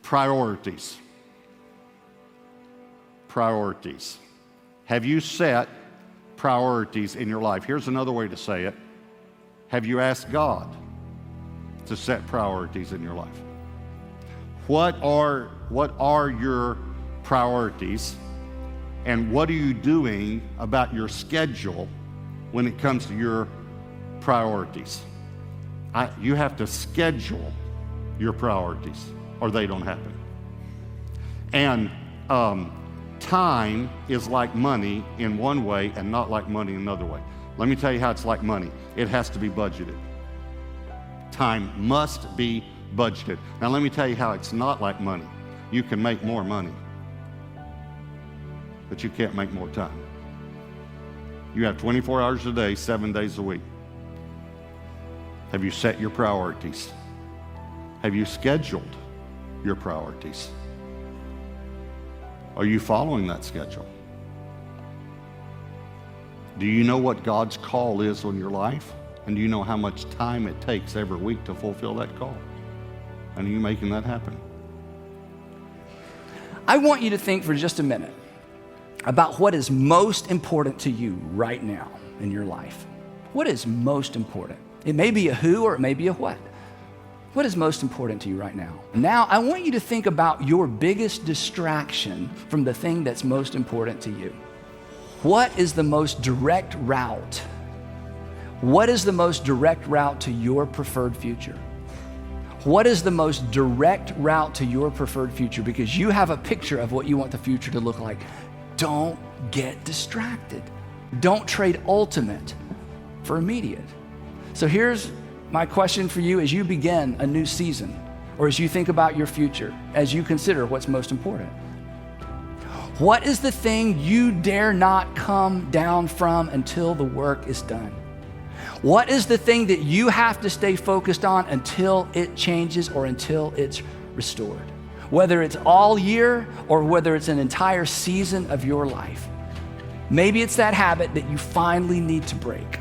Priorities. Priorities. Have you set priorities in your life? Here's another way to say it. Have you asked God to set priorities in your life? What are your priorities, and what are you doing about your schedule when it comes to your priorities? You have to schedule your priorities or they don't happen. And time is like money in one way and not like money in another way. Let me tell you how it's like money. It has to be budgeted. Time must be budgeted. Now let me tell you how it's not like money. You can make more money, but you can't make more time. You have 24 hours a day, 7 days a week. Have you set your priorities? Have you scheduled your priorities? Are you following that schedule? Do you know what God's call is on your life? And do you know how much time it takes every week to fulfill that call? And are you making that happen? I want you to think for just a minute about what is most important to you right now in your life. What is most important? It may be a who or it may be a what. What is most important to you right now? Now, I want you to think about your biggest distraction from the thing that's most important to you. What is the most direct route? What is the most direct route to your preferred future? What is the most direct route to your preferred future? Because you have a picture of what you want the future to look like. Don't get distracted. Don't trade ultimate for immediate. So here's my question for you as you begin a new season, or as you think about your future, as you consider what's most important. What is the thing you dare not come down from until the work is done? What is the thing that you have to stay focused on until it changes or until it's restored? Whether it's all year or whether it's an entire season of your life. Maybe it's that habit that you finally need to break.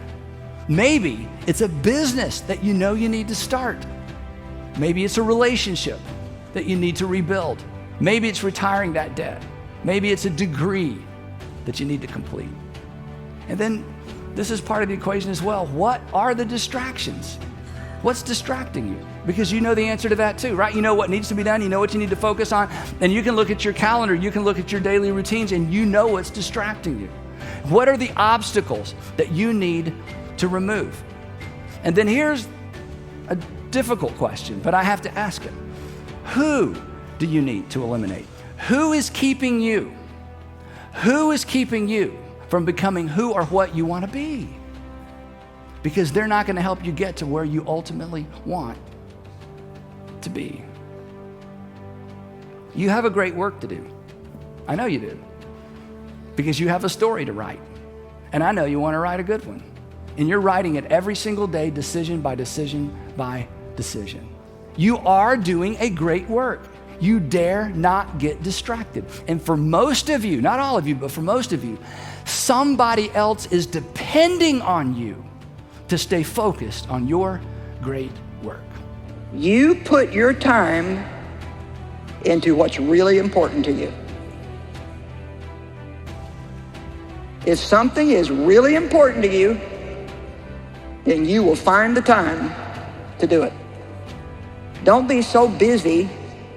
Maybe it's a business that you know you need to start. Maybe it's a relationship that you need to rebuild. Maybe it's retiring that debt. Maybe it's a degree that you need to complete. And then this is part of the equation as well. What are the distractions? What's distracting you? Because you know the answer to that too, right? You know what needs to be done. You know what you need to focus on. And you can look at your calendar. You can look at your daily routines and you know what's distracting you. What are the obstacles that you need to remove? And then here's a difficult question, but I have to ask it. Who do you need to eliminate? Who is keeping you? Who is keeping you from becoming who or what you want to be? Because they're not going to help you get to where you ultimately want to be. You have a great work to do. I know you do. Because you have a story to write. And I know you want to write a good one. And you're writing it every single day, decision by decision by decision. You are doing a great work. You dare not get distracted. And for most of you, not all of you, but for most of you, somebody else is depending on you to stay focused on your great work. You put your time into what's really important to you. If something is really important to you, then you will find the time to do it. Don't be so busy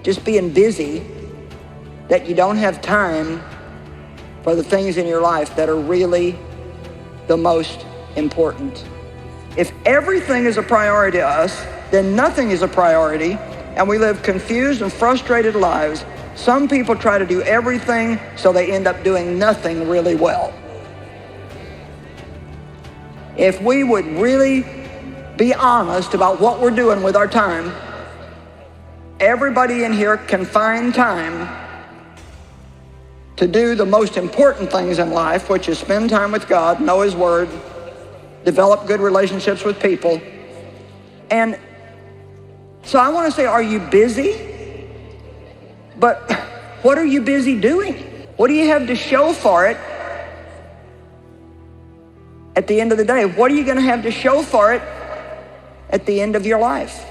just being busy that you don't have time for the things in your life that are really the most important. If everything is a priority to us, then nothing is a priority, and we live confused and frustrated lives. Some people try to do everything, so they end up doing nothing really well. If we would really be honest about what we're doing with our time, everybody in here can find time to do the most important things in life, which is spend time with God, know His Word, develop good relationships with people. And so I want to say, are you busy? But what are you busy doing? What do you have to show for it at the end of the day? What are you going to have to show for it at the end of your life?